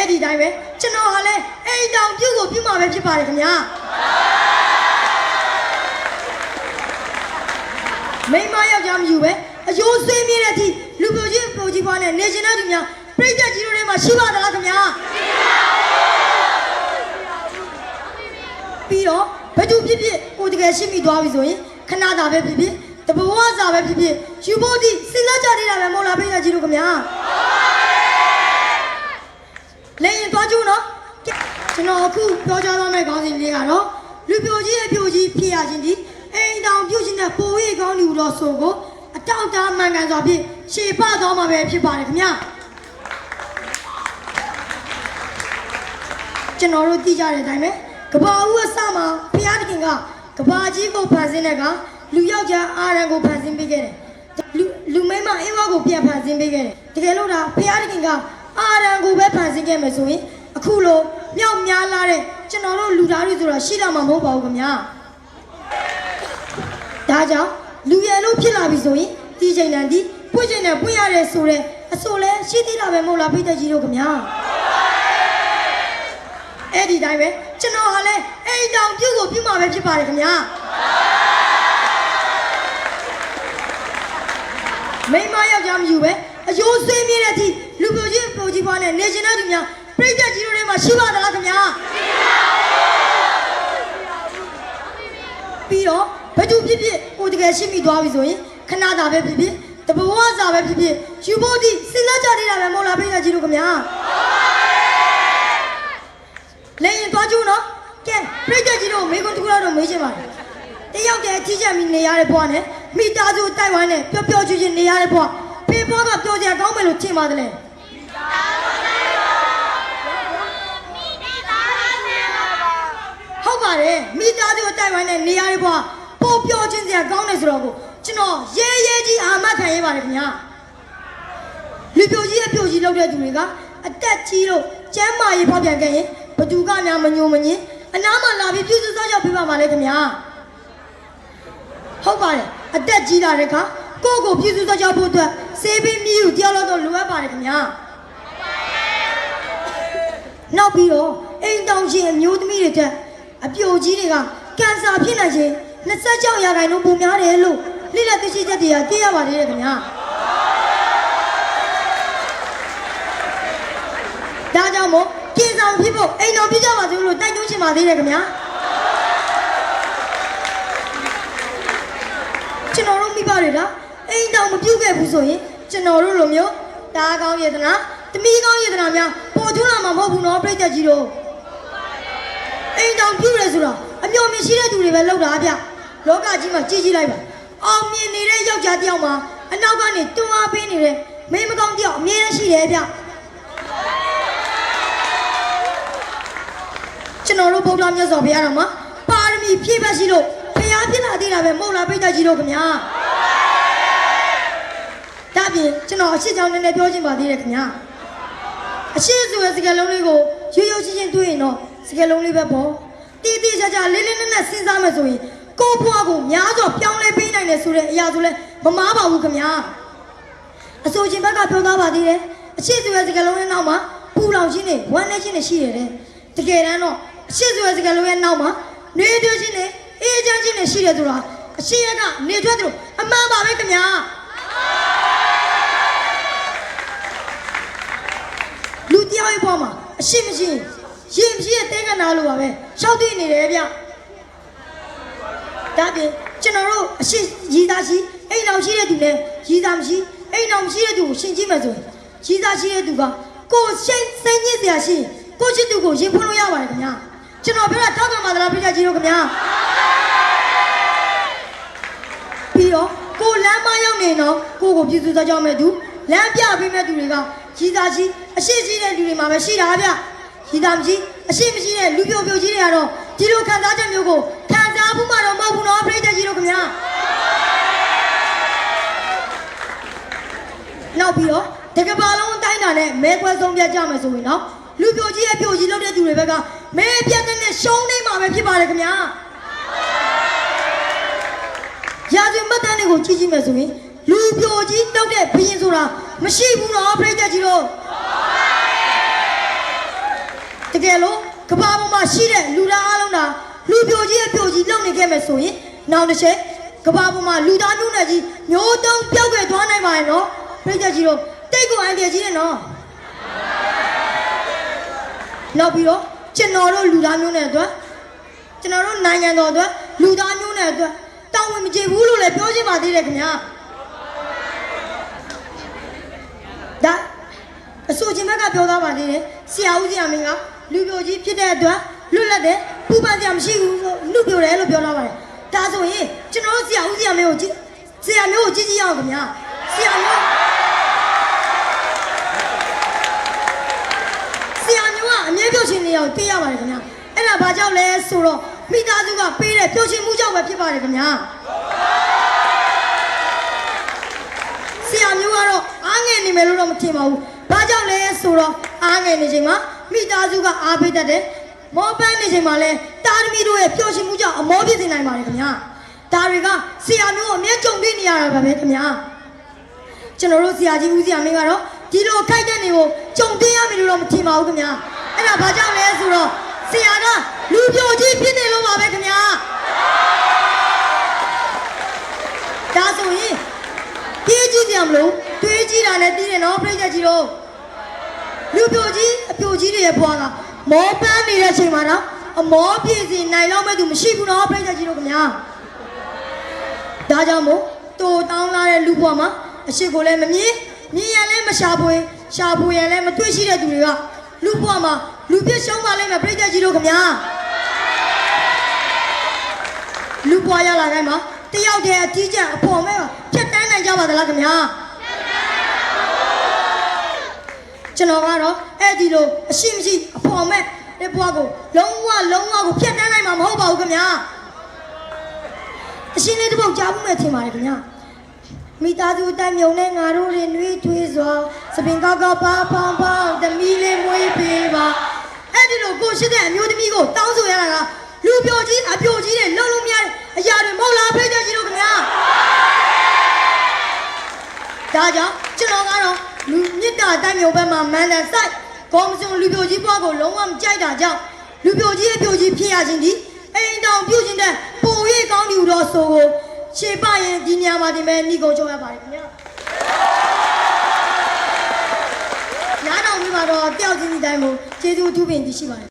အဲ့ဒီတိုင်းပဲကျွန်တော်ဟာလဲအိမ်တောင်ပြုတ်ကိုပြုတ်မှာပဲဖြစ်ပါတယ်ခင်ဗျာမိမယောက်ျားမယူပဲအယိုးဆွေးမြဲတဲ့အထိလူပြိုကြီးပြိုကြီးပွားနဲ့နေရှင်တဲ့သူများပြိတ္တကြီးတို့ထဲမှာရှိပါသလားခင်ဗျာပြီးတော့ဘယ်သူဖြစ်ဖြစ်ကိုတကယ်ရှိမိသွားပြီဆိုရင်ခဏတာပဲဖြစ်ဖြစ်တဘဝစာပဲဖြစ်ဖြစ်ယူဖို့ဒီစဉ်းစားကြနေတာပဲမဟုတ်လားပြိတ္တကြီးတို့ခင်ဗျာလဲရင်သွားကြည့်နော်ကျွန်တော်အခုပြောကြတော့မယ့်ခေါင်းစဉ်လေးကတော့လူပြိုကြီးအပြိုကြီးဖြစ်ရခြင်းဒီအိမ်တောင်ပြုတ်ခြင်းနဲ့ပိုဝေးကောင်းလူတော်ဆိုကိုအတောက်တာမှန်ကန်စွာဖြင့်ရှေ့ပသွားမှာပဲဖြစ်ပါတယ်ခင်ဗျာကျွန်တော်တို့သိကြတဲ့အတိုင်းပဲကဘာဦးအစမှာဘုရားသခင်ကကဘာကြီးကိုဖန်ဆင်းတဲ့ကလူယောက်ျားအာရန်ကိုဖန်ဆင်းပေးခဲ့တယ်လူမိန်းမအေဝါကိုပြန်ဖန်ဆင်းပေးခဲ့တယ်တကယ်လို့ဒါဘုရားသခင်ကအာရန်ကိုပဲဖန်ဆင်းခဲ့မယ်ဆိုရင်အခုလိုမြောက်များလာတဲ့ကျွန်တော်တို့လူသားတွေဆိုတာရှိတော့မှာမဟုတ်ပါဘူးခင်ဗျာဒါကြောင့်လူရယ်လို့ဖြစ်လာပြီဆိုရင်ဒီချိန်တန်ဒီပွင့်ချိန်နဲ့ပွင့်ရတယ်ဆိုတဲ့အဆိုလဲရှိသေးတာပဲမဟုတ်လားဖိတ်သက်ကြီးတို့ခင်ဗျာအဲ့ဒီတိုင်းပဲကျွန်တော်ဟာလဲအိမ်တောင်ပြုတ်ကိုပြုတ်မှာပဲဖြစ်ပါတယ်ခင်ဗျာမိမယောက်ျားမယူပဲအယိုးဆွေးမြဲတဲ့အထိလူပြိုကြီးပြိုကြီးပွားနဲ့နေရှင်တဲ့သူများပြိတ္တကြီးတို့ထဲမှာရှိပါသလားခင်ဗျာပြီးတော့ဘယ်သူဖြစ်ဖြစ်ကိုတကယ်ရှိမိသွားပြီဆိုရင်ခဏတာပဲဖြစ်ဖြစ်တဘဝစာပဲဖြစ်ဖြစ်ယူဖို့ဒီစဉ်းစားကြနေတာပဲမဟုတ်လားပြိတ္တကြီးတို့ခင်ဗျာလဲရင်သွားကြည့်နော်ကဲပြိတ္တကြီးတို့မိကွန်းတကူတော့မေးချင်ပါတယ်တယောက်တည်းအကြီးကျယ်မိနေရတဲ့ဘဝနဲ့မိသားစုတိုက်ဝိုင်းနဲ့ပျော်ပျော်ရွှင်ရွှင်နေရတဲ့ဘဝဖေဘွားကပျော်စရာကောင်းမယ်လို့ထင်ပါတယ်လေဟုတ်ပါတယ်မိသားစုတိုက်ဝိုင်းနဲ့နေရတဲ့ဘဝပိုပျော်ခြင်းစရာကောင်းတယ်ဆိုတော့ကိုကျွန်တော်ရဲရဲကြီးအာမခံရပါတယ်ခင်ဗျာလူပြိုကြီးအပြိုကြီးလောက်တဲ့သူတွေကအတက်ကြီးလို့ကျမ်းမာရေးဖောက်ပြန်ခဲ့ရင်ဘသူကများမညိုမညင်အနားမှာလာပြီးပြုစုစောင့်ရှောက်ပေးပါပါလေခင်ဗျာဟုတ်ပါတယ်အတက်ကြီးလာတဲ့အခါကိုယ့်ကိုပြုစုစောင့်ရှောက်ဖို့အတွက်စေပင်းမြည်ကိုတယောက်လောက်တော့လိုအပ်ပါတယ်ခင်ဗျာနောက်ပြီးတော့အိမ်တောင်ရှင်အမျိုးသမီးတွေတဲ့အပြိုကြီးတွေကကင်ဆာဖြစ်နိုင်ခြင်း26%ပုံများတယ်လို့လိလက်သိရှိချက်တွေကသိရပါသေးတယ်ခင်ဗျာဒါကြောင့်မို့ကင်ဆာဖြစ်ဖို့အိမ်တော်ပြကြပါစို့လို့တိုက်တွန်းချင်ပါသေးတယ်ခင်ဗျာကျွန်တော်တို့မိဘတွေလားအိမ်တော်မပြုတ်ခဲ့ဘူးဆိုရင်ကျွန်တော်တို့လိုမျိုးတားကောင်းရတနာသမီးကောင်းရတနာများပေါ်ထွန်းလာမှာမဟုတ်ဘူးနော်ပြိတ္တကြီးတို့အိမ်တော်ပြုတ်ရဲဆိုတော့အမျှော်မြင်ရှိတဲ့သူတွေပဲလောက်တာဗျလောကကြီးမှာကြီးကြီးလိုက်ပါအောင်မြင်နေတဲ့ယောက်ျားတယောက်မှာအနောက်ကနေတွန်းအားပေးနေတဲ့မိန်းမကောင်းတယောက်အမြဲတမ်းရှိတယ်ဗျကျွန်တော်တို့ဗုဒ္ဓမြတ်စွာဘုရားတော်မှာပါရမီဖြည့်ပတ်ရှိလို့ဘုရားဖြစ်လာသေးတာပဲမဟုတ်လားပိဋကကြီးတို့ခင်ဗျာဒါပြင်ကျွန်တော်အရှိကြောင်းနည်းနည်းပြောချင်ပါသေးတယ်ခင်ဗျာအရှိဆိုတဲ့စကားလုံးလေးကိုရိုးရိုးချင်းချင်းတွေ့ရင်တော့စကားလုံးလေးပဲပေါ့တီးတီးချာချာလေးလေးနက်နက်စဉ်းစားမယ်ဆိုရင်ကိုယ့်ဘဝကိုများစွာပြောင်းလဲပေးနိုင်တယ်ဆိုတဲ့အရာဆိုလဲမမားပါဘူးခင်ဗျာအစိုးချင်းဘက်ကပြောသားပါသေးတယ်အရှိဆိုတဲ့စကားလုံးရဲ့နောက်မှာပူလောင်ခြင်းနဲ့ဝမ်းနည်းခြင်းနဲ့ရှိရတယ်တကယ်တမ်းတော့အရှိဆိုတဲ့စကားလုံးရဲ့နောက်မှာနေထွက်ခြင်းနဲ့အေးချမ်းခြင်းနဲ့ရှိတယ်ဆိုတာအရှိရကနေထွက်တယ်လို့အမှန်ပါပဲခင်ဗျာလူတယောက်ရဲ့ဘဝမှာအရှိမရှိရင်မရှိတဲ့တဲကနာလို့ပါပဲရှောက်တည်နေတယ်ဗျဒါပြင်ကျွန်တော်တို့အရှိရည်သားရှိအိမ်တော်ရှိတဲ့သူနဲ့ရည်သားမရှိအိမ်တော်မရှိတဲ့သူကိုရှင်းကြည့်မယ်ဆိုရင်ရည်သားရှိတဲ့သူကကိုစိတ်စိတ်ညစ်စရာရှိကိုချစ်သူကိုရင်ဖွင့်လို့ရပါတယ်ခင်ဗျာကျွန်တော်ပြောတာထောက်ခံပါသလားပြည့်ကြကြီးတို့ခင်ဗျာပြီးတော့ကိုလမ်းမရောက်နေတော့ကိုကိုပြည်သူသားကြောင့်မဲ့သူလမ်းပြပေးမဲ့သူတွေကရည်သားရှိအရှိရှိတဲ့လူတွေမှာပဲရှိတာဗျရည်သားမရှိအရှိမရှိတဲ့လူပြိုပြိုကြီးတွေကတော့ဒီလိုခံစားချက်မျိုးကိုခံစားမှုမှတော့မဟုတ်ဘူးနော်ပြည့်ကြကြီးတို့ခင်ဗျာနောက်ပြီးတော့တကဘာလုံးတိုင်းတာနဲ့မဲခွဲဆုံးပြတ်ကြမယ်ဆိုရင်တော့လူပြိုကြီးရဲ့ပြိုကြီးလုပ်တဲ့သူတွေဘက်ကမဲပြတ်တဲ့ရှုံးနေမှာပဲဖြစ်ပါတယ်ခင်ဗျာရာဇဝင်မှတ်တမ်းတွေကိုကြည့်ကြည့်မယ်ဆိုရင်လူပြိုကြီးတောက်တဲ့ဘရင်ဆိုတာမရှိဘူးနော်ပြိတ္တကြီးတို့ တကယ်လို့ကဘာပေါ်မှာရှိတဲ့လူသားအလုံးသာလူပြိုကြီးအပြိုကြီးလုံနေခဲ့မယ်ဆိုရင်နောက်တစ်ချက်ကဘာပေါ်မှာလူသားမျိုးနဲ့ကြီးမျိုးတုံးပြောက်ွယ်သွားနိုင်ပါရဲ့နော်ပြိတ္တကြီးတို့တိတ်ကိုအန်တယ်ကြီးနဲ့နော်နောက်ပြီးတော့ကျွန်တော်တို့လူသားမျိုးနဲ့အတွက်ကျွန်တော်တို့နိုင်ငံတော်အတွက်လူသားမျိုးနဲ့အတွက်တောင်းဝင်မကြည့်ဘူးလို့လည်းပြောချင်ပါသေးတယ်ခင်ဗျာဒါအစိုးချင်းဘက်ကပြောသားပါသေးတယ်ဆရာဦးဆရာမင်းကလူပြိုကြီးဖြစ်တဲ့အတွက်လွတ်လပ်တဲ့ပူပန်စရာမရှိဘူးလို့လူပြိုတယ်လို့ပြောထားပါတယ်ဒါဆိုရင်ကျွန်တော်ဆရာဦးဆရာမင်းကိုဆရာမျိုးကိုကြည့်ကြည့်အောင်ခင်ဗျာဆရာမျိုးကအမြဲပြုတ်ရှင်နေအောင်သိရပါတယ်ခင်ဗျာအဲ့ဒါဘာကြောင့်လဲဆိုတော့မိသားစုကပေးတဲ့ပြုတ်ရှင်မှုကြောင့်ပဲဖြစ်ပါတယ်ခင်ဗျာဆရာမျိုးကတော့အားငယ်နေမယ်လို့တော့မထင်ပါဘူးဘာကြောင့်လဲဆိုတော့အားငယ်နေချိန်မှာမိသားစုကအားပေးတတ်တယ်မောပန်းနေချိန်မှာလဲတာသမီတို့ရဲ့ပြုတ်ရှင်မှုကြောင့်အမောဖြစ်နေနိုင်ပါတယ်ခင်ဗျာဒါတွေကဆရာမျိုးအမြဲကြုံတွေ့နေရတာပါပဲခင်ဗျာကျွန်တော်တို့ဆရာကြီးဦးဆရာမင်းကတော့ဒီလိုခိုက်တဲ့နေကိုကြုံတွေ့ရမယ်လို့တော့မထင်ပါဘူးခင်ဗျာအဲ့ဒါဘာကြောင့်လဲဆိုတော့ဆရာကလူပြိုကြီးဖြစ်နေလို့ပါပဲခင်ဗျာဒါဆိုရင်ပြေးကြည့်ကြမလို့တွေးကြည့်တာနဲ့ပြီးတယ်နော်ပြိတ္တကြီးတို့လူပြိုကြီးအပြိုကြီးတွေရဲ့ဘွားကမောပန်းနေတဲ့အချိန်မှာတော့အမောပြည့်စင်နိုင်လောက်မဲ့သူမရှိဘူးနော်ပြိတ္တကြီးတို့ခင်ဗျာဒါကြောင့်မို့တူတောင်းလာတဲ့လူဘွားမှာအရှိကိုလည်းမမြင်မြင်ရလဲမရှာဖွေရှာဖွေရလဲမတွေ့ရှိတဲ့သူတွေကလူဘွားမှာလူပြည့်ရှုံးပါလိမ့်မယ်ပြိတ္တကြီးတို့ခင်ဗျာလူဘွားရလာတိုင်းမှာတယောက်တည်းအကြီးကျယ်အဖော်မဲ့ဖြတ်တန်းနိုင်ကြပါသလားခင်ဗျာကျွန်တော်ကတော့အဲ့ဒီလိုအရှိမရှိအဖော်မဲ့တဲ့ဘွားကိုလုံးဝကိုဖြတ်တန်းနိုင်မှာမဟုတ်ပါဘူးခင်ဗျာအရှင်းလေးတစ်ပုတ်ကြားဖို့မဲ့ထင်ပါတယ်ခင်ဗျာမိသားစုတိုင်မြုံနဲ့ငါတို့တွေနှွေးထွေးစွာစပင်ကောက်ကောက်ပါဖောင်းဖောင်းသမီးလေးမွေးပေးပါအဲ့ဒီလိုကိုရှိတဲ့အမျိုးသမီးကိုတောင်းဆိုရတာကလူပြိုကြီးအပြိုကြီးတွေလုံးလုံးများအရာတွေမဟုတ်လားပြိတ္တကြီးတို့ခင်ဗျာဒါကြောင့်ကျွန်တော်ကတော့လူမြစ်တာတိုင်မြုံဘက်မှာမန်တန်ဆိုင်ကောမစုံလူပြိုကြီးဘွားကိုလုံးဝမကြိုက်တာကြောင့်လူပြိုကြီးအပြိုကြီးဖြစ်ရခြင်းဒီအိမ်တောင်ပြုတ်ခြင်းတဲ့ပို၍ကောင်းတယ်လို့ဆိုကိုရှေ့ပရင်ဒီနေရာမှာဒီမဲ့ညီကိုကြောက်ရပါတယ်ခင်ဗျာနားတော်ပြီးမှတော့တယောက်ချင်းဒီတိုင်းကိုကျေးဇူးအထူးပင်တည်ရှိပါတယ်